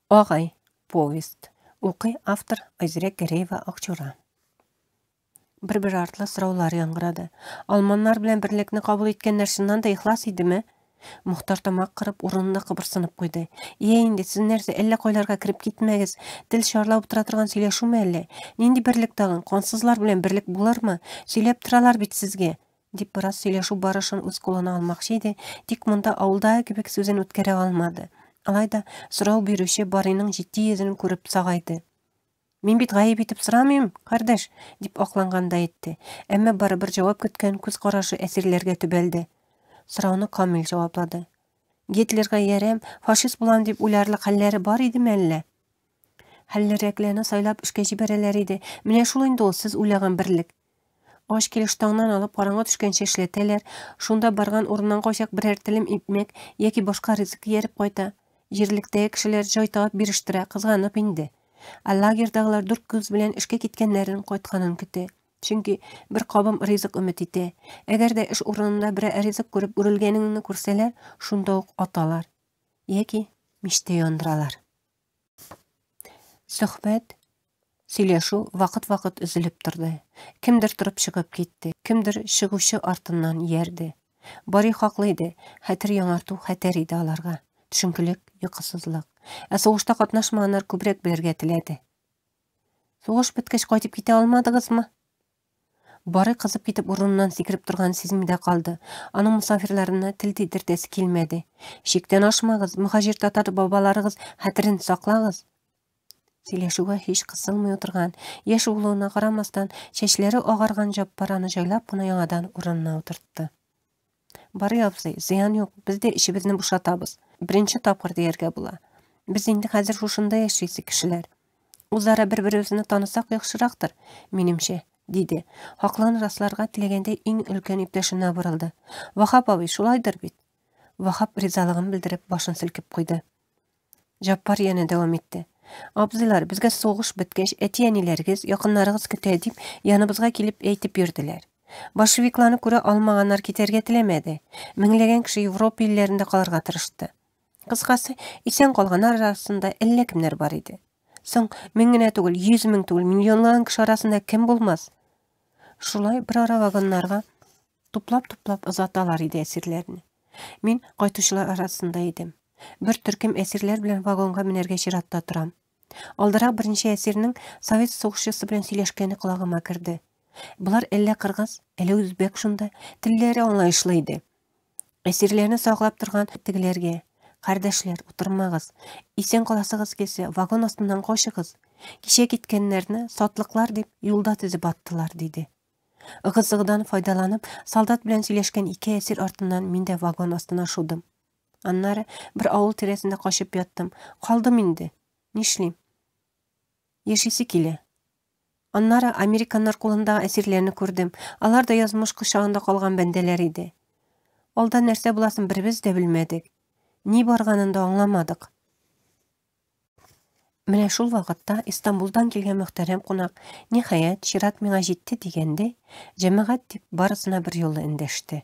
Огай, повест. Укый автор Айзира Кереева Акчура. Bir artlı sıralar яңгырады. Almanlar bilen birlikni kabul etkenler şundan da ihlas idimi? Muhtar tamak kırıp urununda kıbırsınıp koydu. Indi siz nerse elle koylarga kirip gitmegiz. Dil şarlap otura turgan söyleşu mu elle? Nindi birlik dağın, konsuzlar bilen birlik bular mı? Söylep turalar bit sizge. Dip biraz söyleşu barışın öz koluna almakşıydı. Dik munda avulda kibek sözün ötkere almadı. Alayda sırau bürüşe barının ciddi yüzünü көріп сағайды. Мен бит ғайып етіп сұрамайым, қардаш, деп ақланғанда етті. Әмі бары-бір жауап күткен көз қарашы әсерлерге түбелді. Сұрауны Камил жауаплады. Гитлерге ерем, фашист болам деп ойларлы хәлләре бар иде мәллә. Хәлләрәкләрне сайлап эшкә җибәрәләр иде. Менә шул инде ул сез уйлаган берлек. Аш килештаңнан алып караңгы төшкәнчә эшләтәләр. Шунда барган урыннан кайчак берәр телем ипмәк яки башка ризык ярып кайта. Җирлектәге кешеләр җай табып бирештирә, кызганып инде. Лагердагылар дүрт күз белән эшкә киткәннәрен кайтканын көтә. Чөнки бер кабым ризык өмет итә. Әгәр дә эш урынында берәр ризык күреп үрелгәнеңне күрсәләр, шунда ук аталар. Яки мичтә яндыралар. Сөхбәт, сөйләшү вакыт-вакыт үзелеп торды. Кемдер торып чыгып китте, кемдер чыгучы артыннан иярде. Бари хаклы иде, хәтер яңарту хәтәр иде аларга. Төшенкелек, йокысызлык. Сугышта катнашмаганнар күбрәк белергә теләде. Сугыш беткәч кайтып китә алмадыгызмы? Бары кызып китеп урыннан сикереп торган сизимдә калды. Аның мусафирларына тел тидертәсе килмәде. Шиктән ашмагыз, мөхаҗир татар бабаларыгыз хәтерен саклагыз. Сөйләшүгә һич кысылмый утырган, яшь улуына карамастан, чәчләре агарган Җаппараны җайлап кына яңадан урынына утыртты. Бары абзый, зыян юк, без дә ишебезне бушатабыз. Беренче тапкыр дияргә була. Без инде хәзер шушында яшисез кешеләр. Үзара бер-беребезне танысак яхшырактыр, минемчә, диде. Хаклыгын расларга теләгәндә иң өлкән иптәшенә борылды. Вахап абый, шулайдыр бит. Вахап ризалыгын белдереп башын селкеп куйды. Җаппар яна дәвам итте. Абзыйлар, безгә сугыш беткәч, әти-әниләрегез, якыннарыгыз көтә дип, яныбызга килеп әйтеп йөрделәр. Большевикларны күрә алмаганнар китәргә теләмәде. Меңләгән кеше Европа илләрендә калырга тырышты. Кыскасы, исән калганнар арасында әллә кемнәр бар иде. Соң, мең генә түгел, 100 мең түгел, миллионлаган кеше арасында кем булмас? Шулай бер ара вагоннарга туплап озаталар иде әсирләрне. Мин кайтучылар арасында идем. Бер төркем әсирләр белән вагонга менәргә чиратта торам. Алдырак беренче әсирнең совет сугышчысы белән сөйләшкәне колагыма керде. Булар әллә кыргыз, әллә үзбәк шунда, телләре аңлаешлы иде. Әсирләрне саклап торган тегеләргә: "Кардәшләр, утырмагыз. Исән каласыгыз килсә, вагон астыннан качыгыз. Кичә киткәннәрне сатлыклар дип юлда тезеп аттылар", диде. Ыгы-зыгыдан файдаланып, солдат белән сөйләшкән ике әсир артыннан мин дә вагон астына шудым. Аннары бер авыл тирәсендә качып яттым. Калдым инде. Нишлим? Яшисе килә. Аннары американнар кулындагы әсирләрне күрдем. Алар да язмыш кышагында калган бәндәләр иде. Алда нәрсә буласын бербез дә белмәдек. Ни барганын да аңламадык. Менә шул вакытта Истанбулдан килгән мөхтәрәм кунак, ниһаять, чират миңа җитте дигәндә, җәмәгать дип барысына бер юлы эндәште.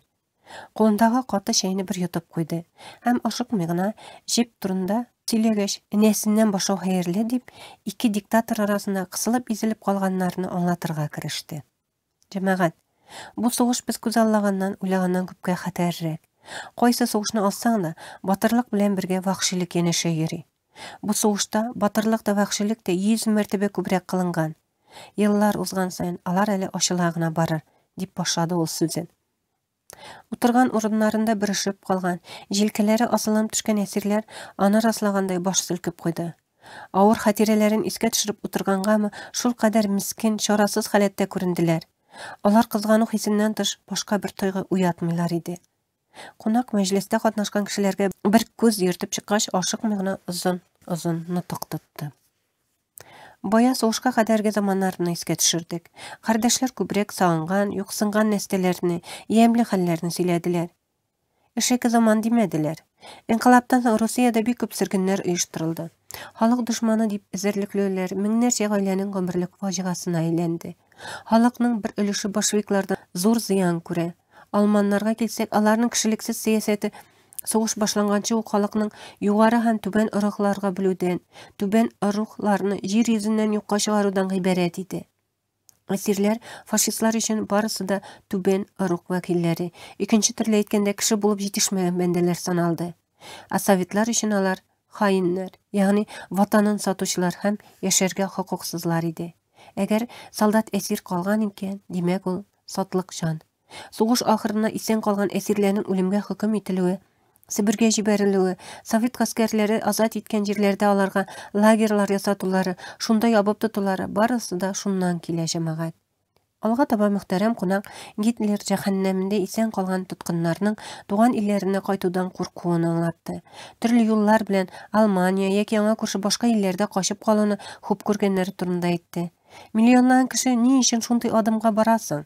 Кулындагы каты чәйне бер йотып куйды. Һәм ашыкмый гына җеп турында сөйләгәч, энәсеннән башлау хәерле дип, ике диктатор арасында кысылып изелеп калганнарны аңлатырга кереште. Җәмәгать, бу сугыш без күз аллаганнан, уйлаганнан күпкә хәтәррәк. Кайсы сугышны алсаң да, батырлык белән бергә вахшилек янәшә йөри. Бу сугышта батырлык та вахшилек тә 100 мәртәбә күбрәк кылынган. Еллар узган саен алар әле ачыла гына барыр, дип башлады ул сүзен. Утырган урыннарында биришеп калган, җилкәләре асылынып төшкән әсирләр аны раслагандай баш селкеп куйды. Авыр хатирәләрен искә төшереп утыргангамы, шул кадәр мискин, чарасыз халәттә күренделәр. Алар кызгану хисеннән тыш башка бер тойгы уятмыйлар иде. Кунак мәҗлестә катнашкан кешеләргә бер күз йөртеп чыккач, ашыкмый гына озын нутык тотты. Бая сугышка кадәрге заманнарны искә төшердек. Кардәшләр күбрәк сагынган, юксынган нәстәләрне, ямьле хәлләрне сөйләделәр. Эшеке заман димәделәр. Инкыйлабтан соң Русиядә бик күп сөргеннәр оештырылды. Халык дошманы дип эзәрлекләүләр меңнәрчә гаиләнең гомерлек фаҗигасына әйләнде. Халыкның бер өлеше большевиклардан зур зыян күрә. Алманнарга килсәк, аларның кешелексез сәясәте Soğuş başlanğança o халыкның югары һәм түбән ырыкларга бүлүдән, түбән ырыкларны җир йөзеннән юкка чыгарудан гыйбарәт иде. Әсирләр фашистлар өчен барысы да түбән ырык вәкилләре, икенче төрле әйткәндә кеше булып җитешмәгән бәндәләр саналды. Советлар өчен алар хаиннәр, ягъни ватанын сатучылар һәм яшәргә хокуксызлар иде. Әгәр солдат әсир калган икән, димәк ул сатлык җан. Сугыш ахырына исән калган әсирләрнең үлемгә хөкем ителүе, Сибиргә җибәрелүе, совет гаскәрләре азат иткән җирләрдә аларга лагерьлар ясатулары, шунда ябып тотулары, барысы да шуннан килә җәмәгать. Алга таба мөхтәрәм кунак Гитлер җәһәннәмендә исән калган тоткыннарның туган илләренә кайтудан куркуын аңлатты. Төрле юллар белән Алмания яки аңа күрше башка илләрдә качып калуны хуп күргәннәре турында әйтте. Миллионлаған кеше ни өчен шундый адымга барасың?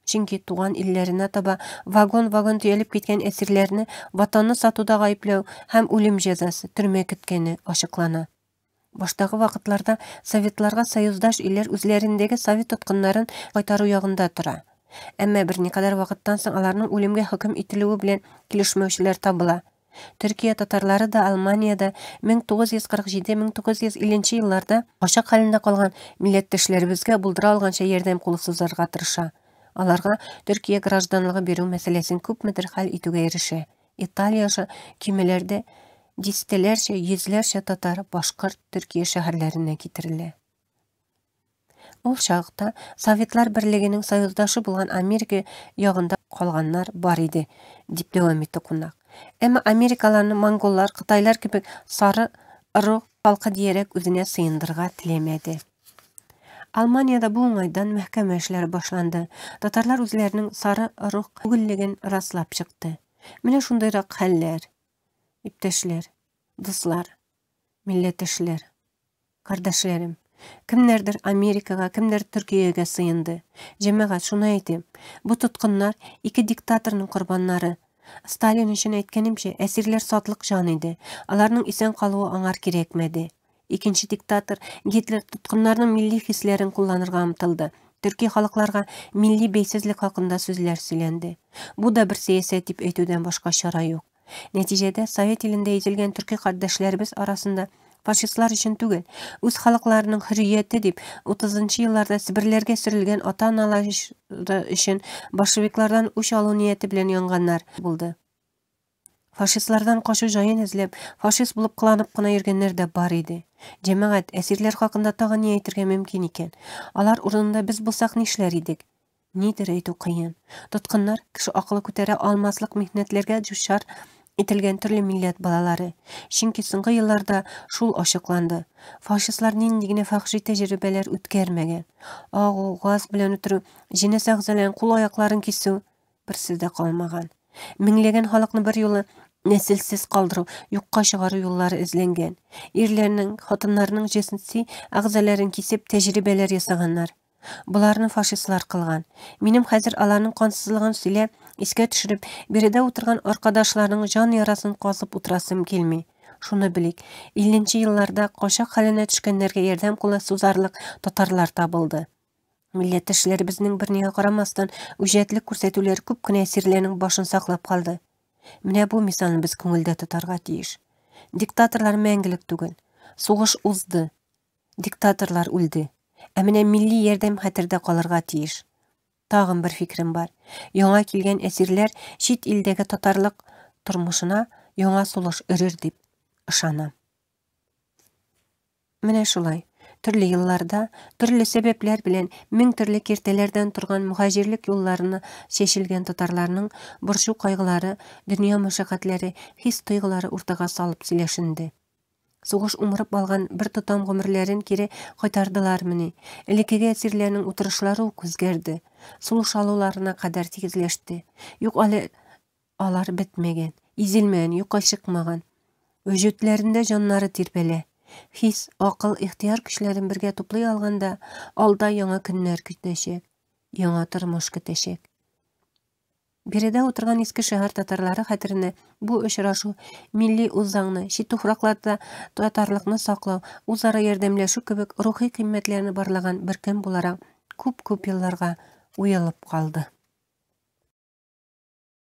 Чөнки туган илләренә таба вагон-вагон төялеп киткән әсирләрне ватанны сатуда гаепләү һәм үлем җәзасы төрмә көткәне ачыклана. Баштагы вакытларда советларга союздаш илләр үзләрендәге совет тоткыннарын кайтару ягында тора. Әмма берникадәр вакыттан соң аларның үлемгә хөкем ителүе белән килешмәүчеләр табыла. Төркия татарлары да Алманияда 1947-1950 елларда ачык хәлендә калган милләттәшләребезгә булдыра алганча ярдәм кулы сузарга тырыша. Аларга Төркия гражданлыгы бирү мәсьәләсен күпмедер хәл итүгә ирешә. Италияша кимәләрдә дистәләрчә, йөзләрчә татар башкорт Төркия шәһәрләренә китерелә. Ул чакта Советлар Берлегенең союздашы булган Америка ягында калганнар бар иде, дип дәвам итте кунак. Әмма Америкаларны монголлар, Кытайлар кебек сары ырык халкы диярәк үзенә сыендырга теләмәде. Алманияда бу уңайдан мәхкәмә эшләре башланды. Татарлар үзләренең сары ырык түгеллеген раслап чыкты. Менә шундыйрак хәлләр. Иптәшләр, дуслар, милләттәшләр, кардәшләрем, кемнәрдер Америкага, кемдер Төркиягә сыенды. Җәмәгать, шуны әйтим, бу тоткыннар ике диктаторның корбаннары. Сталин өчен әйткәнемчә, әсирләр сатлык җан иде. Аларның исән калуы аңар кирәкмәде. Икенче диктатор Гитлер тоткыннарның милли хисләрен кулланырга омтылды. Төрки халыкларга милли бәйсезлек хакында сүзләр сөйләнде. Бу да бер сәясәт дип әйтүдән башка чара юк. Нәтиҗәдә Совет илендә изелгән төрки кардәшләребез арасында фашистлар өчен түгел, үз халыкларының хөррияте дип 30нчы елларда Сибирләргә сөрелгән ата-аналар өчен большевиклардан үч алу нияте белән янганнар булды. Фашистлардан качу җаен эзләп, фашист булып кыланып кына йөргәннәр дә бар иде. Җәмәгать, әсирләр хакында тагын ни әйтергә мөмкин икән? Алар урынында без булсак нишләр идек? Нидер әйтү кыен. Тоткыннар кеше акылы күтәрә алмаслык михнәтләргә дучар ителгән төрле милләт балалары. Чөнки соңгы елларда шул ачыкланды. Фашистлар нинди генә фәхши тәҗрибәләр үткәрмәгән. Агу, газ белән үтерү, җенес әгъзаларын, кул-аякларын кисү берсе дә калмаган. Меңләгән халыкны бер юлы нәселсез калдыру, юкка чыгару юллары эзләнгән. Ирләрнең, хатыннарның җинси әгъзаларын кисеп тәҗрибәләр ясаганнар. Буларны фашистлар кылган. Минем хәзер аларның кансызлыгын сөйләп, искә төшереп, биредә утырган аркадашларның җан ярасын казып утырасым килми. Шуны белик, 50нче елларда качак хәленә төшкәннәргә ярдәм кулы сузарлык татарлар табылды. Милләттәшләребезнең бернигә карамастан үҗәтлек күрсәтүләр күп кенә әсирләрнең башын саклап калды. Менә бу мисалны без күңелдә тотарга тиеш. Диктаторлар мәңгелек түгел. Сугыш узды. Диктаторлар үлде. Ә менә милли ярдәм хәтердә калырга тиеш. Тагын бер фикрем бар. Яңа килгән әсирләр чит илдәге татарлык тормышына яңа сулыш өрер дип ышанам. Менә шулай. Төрле елларда, төрле сәбәпләр белән мең төрле киртәләрдән торган мухаҗирлек юлларына чәчелгән татарларның борчу кайгылары, дөнья мәшәкатьләре, хис тойгылары уртага салып сөйләшенде. Сугыш умырып алган бер тотам гомерләрен кире кайтардылармыни? Элекеге әсирләрнең утырышлары ук үзгәрде. Сулыш алуларына кадәр тигезләште. Юк әле алар бетмәгән, изелмәгән, юкка чыкмаган. Вөҗүдләрендә җаннары тирбәлә. Хис, акыл, ихтияр көчләрен бергә туплый алганда, алда яңа көннәр көтәчәк, яңа тормыш көтәчәк. Биредә утырган иске шәһәр татарлары хәтеренә бу очрашу милли үзаңны, чит туфракларда татарлыкны саклау, үзара ярдәмләшү кебек рухи кыйммәтләрне барлаган бер көн буларак күп-күп елларга уелып калды.